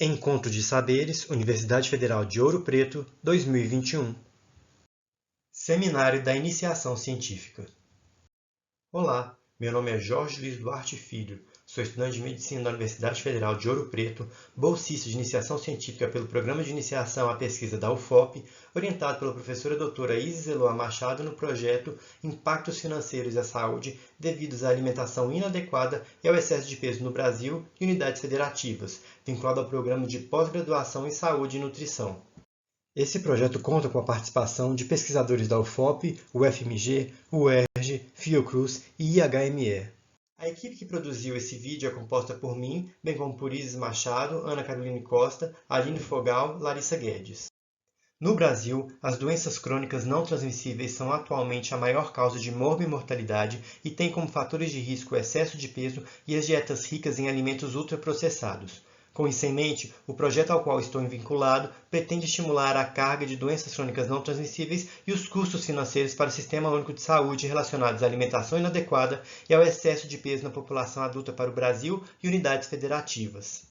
Encontro de Saberes, Universidade Federal de Ouro Preto, 2021. Seminário da Iniciação Científica. Olá, meu nome é Jorge Luiz Duarte Filho, sou estudante de Medicina da Universidade Federal de Ouro Preto, bolsista de Iniciação Científica pelo Programa de Iniciação à Pesquisa da UFOP, orientado pela professora doutora Isis Eloá Machado no projeto Impactos Financeiros à Saúde devidos à alimentação inadequada e ao excesso de peso no Brasil e unidades federativas, vinculado ao Programa de Pós-Graduação em Saúde e Nutrição. Esse projeto conta com a participação de pesquisadores da UFOP, UFMG, UERJ, Fiocruz e IHME. A equipe que produziu esse vídeo é composta por mim, bem como por Isis Machado, Ana Caroline Costa, Aline Fogal, Larissa Guedes. No Brasil, as doenças crônicas não transmissíveis são atualmente a maior causa de morbimortalidade e têm como fatores de risco o excesso de peso e as dietas ricas em alimentos ultraprocessados. Com isso em mente, o projeto ao qual estou vinculado pretende estimular a carga de doenças crônicas não transmissíveis e os custos financeiros para o Sistema Único de Saúde relacionados à alimentação inadequada e ao excesso de peso na população adulta para o Brasil e unidades federativas.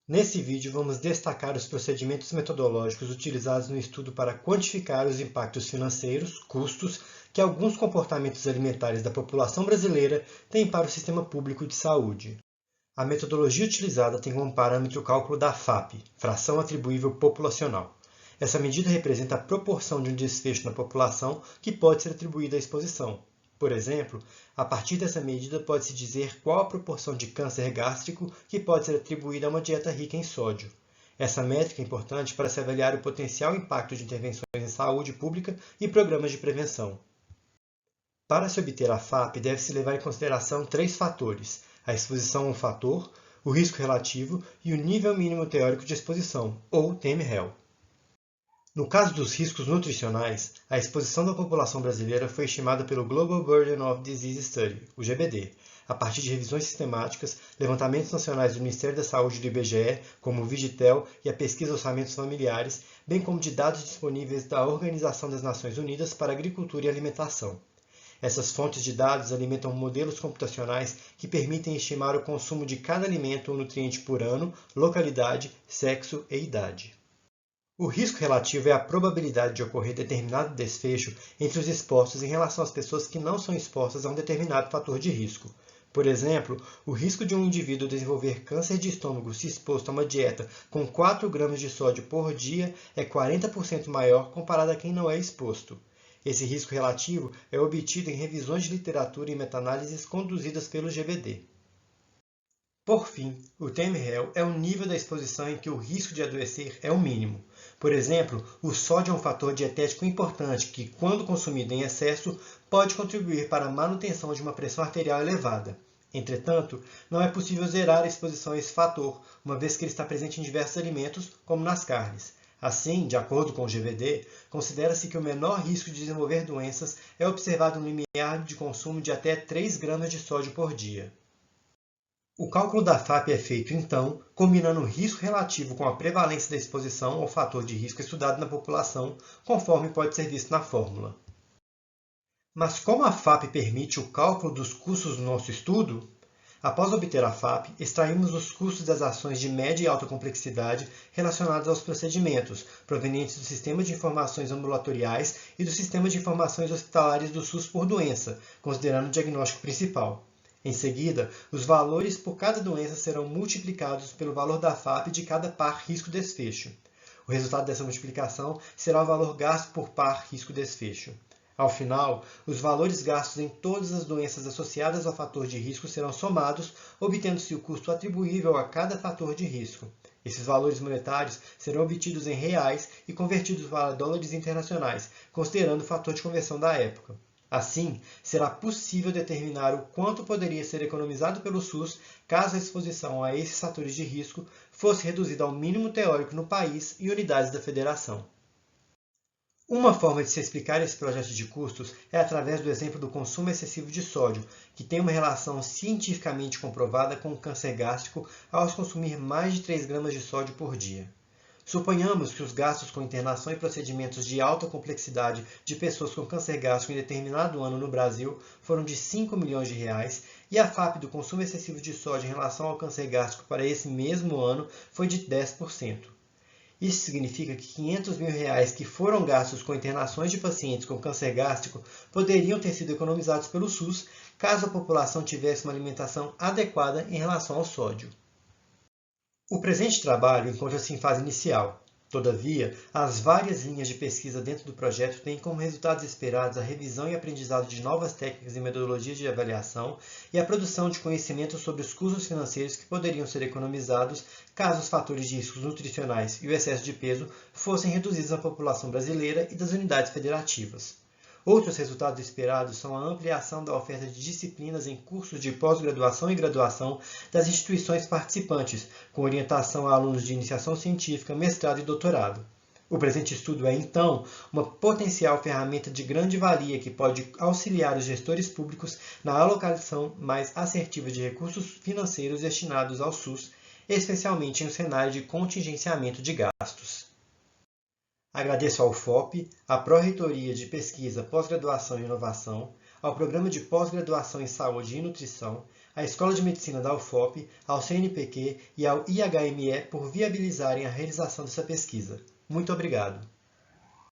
Nesse vídeo, vamos destacar os procedimentos metodológicos utilizados no estudo para quantificar os impactos financeiros, custos, que alguns comportamentos alimentares da população brasileira têm para o sistema público de saúde. A metodologia utilizada tem como parâmetro o cálculo da FAP, fração atribuível populacional. Essa medida representa a proporção de um desfecho na população que pode ser atribuída à exposição. Por exemplo, a partir dessa medida pode-se dizer qual a proporção de câncer gástrico que pode ser atribuída a uma dieta rica em sódio. Essa métrica é importante para se avaliar o potencial impacto de intervenções em saúde pública e programas de prevenção. Para se obter a FAP, deve-se levar em consideração 3 fatores: a exposição a um fator, o risco relativo e o nível mínimo teórico de exposição, ou TMREL. No caso dos riscos nutricionais, a exposição da população brasileira foi estimada pelo Global Burden of Disease Study, o GBD, a partir de revisões sistemáticas, levantamentos nacionais do Ministério da Saúde e do IBGE, como o Vigitel e a Pesquisa Orçamentos Familiares, bem como de dados disponíveis da Organização das Nações Unidas para Agricultura e Alimentação. Essas fontes de dados alimentam modelos computacionais que permitem estimar o consumo de cada alimento ou nutriente por ano, localidade, sexo e idade. O risco relativo é a probabilidade de ocorrer determinado desfecho entre os expostos em relação às pessoas que não são expostas a um determinado fator de risco. Por exemplo, o risco de um indivíduo desenvolver câncer de estômago se exposto a uma dieta com 4 gramas de sódio por dia é 40% maior comparado a quem não é exposto. Esse risco relativo é obtido em revisões de literatura e meta-análises conduzidas pelo GBD. Por fim, o TMREL é o nível da exposição em que o risco de adoecer é o mínimo. Por exemplo, o sódio é um fator dietético importante que, quando consumido em excesso, pode contribuir para a manutenção de uma pressão arterial elevada. Entretanto, não é possível zerar a exposição a esse fator, uma vez que ele está presente em diversos alimentos, como nas carnes. Assim, de acordo com o GBD, considera-se que o menor risco de desenvolver doenças é observado no limiar de consumo de até 3 gramas de sódio por dia. O cálculo da FAP é feito, então, combinando o risco relativo com a prevalência da exposição ao fator de risco estudado na população, conforme pode ser visto na fórmula. Mas como a FAP permite o cálculo dos custos do nosso estudo? Após obter a FAP, extraímos os custos das ações de média e alta complexidade relacionadas aos procedimentos, provenientes do Sistema de Informações Ambulatoriais e do Sistema de Informações Hospitalares do SUS por doença, considerando o diagnóstico principal. Em seguida, os valores por cada doença serão multiplicados pelo valor da FAP de cada par risco-desfecho. O resultado dessa multiplicação será o valor gasto por par risco-desfecho. Ao final, os valores gastos em todas as doenças associadas ao fator de risco serão somados, obtendo-se o custo atribuível a cada fator de risco. Esses valores monetários serão obtidos em reais e convertidos para dólares internacionais, considerando o fator de conversão da época. Assim, será possível determinar o quanto poderia ser economizado pelo SUS caso a exposição a esses fatores de risco fosse reduzida ao mínimo teórico no país e unidades da federação. Uma forma de se explicar esse projeto de custos é através do exemplo do consumo excessivo de sódio, que tem uma relação cientificamente comprovada com o câncer gástrico ao consumir mais de 3 gramas de sódio por dia. Suponhamos que os gastos com internação e procedimentos de alta complexidade de pessoas com câncer gástrico em determinado ano no Brasil foram de R$ 5 milhões e a FAP do consumo excessivo de sódio em relação ao câncer gástrico para esse mesmo ano foi de 10%. Isso significa que R$ 500 mil que foram gastos com internações de pacientes com câncer gástrico poderiam ter sido economizados pelo SUS caso a população tivesse uma alimentação adequada em relação ao sódio. O presente trabalho encontra-se em fase inicial. Todavia, as várias linhas de pesquisa dentro do projeto têm como resultados esperados a revisão e aprendizado de novas técnicas e metodologias de avaliação e a produção de conhecimento sobre os custos financeiros que poderiam ser economizados caso os fatores de riscos nutricionais e o excesso de peso fossem reduzidos na população brasileira e das unidades federativas. Outros resultados esperados são a ampliação da oferta de disciplinas em cursos de pós-graduação e graduação das instituições participantes, com orientação a alunos de iniciação científica, mestrado e doutorado. O presente estudo é, então, uma potencial ferramenta de grande valia que pode auxiliar os gestores públicos na alocação mais assertiva de recursos financeiros destinados ao SUS, especialmente em um cenário de contingenciamento de gastos. Agradeço ao UFOP, à Pró-Reitoria de Pesquisa, Pós-Graduação e Inovação, ao Programa de Pós-Graduação em Saúde e Nutrição, à Escola de Medicina da UFOP, ao CNPq e ao IHME por viabilizarem a realização dessa pesquisa. Muito obrigado!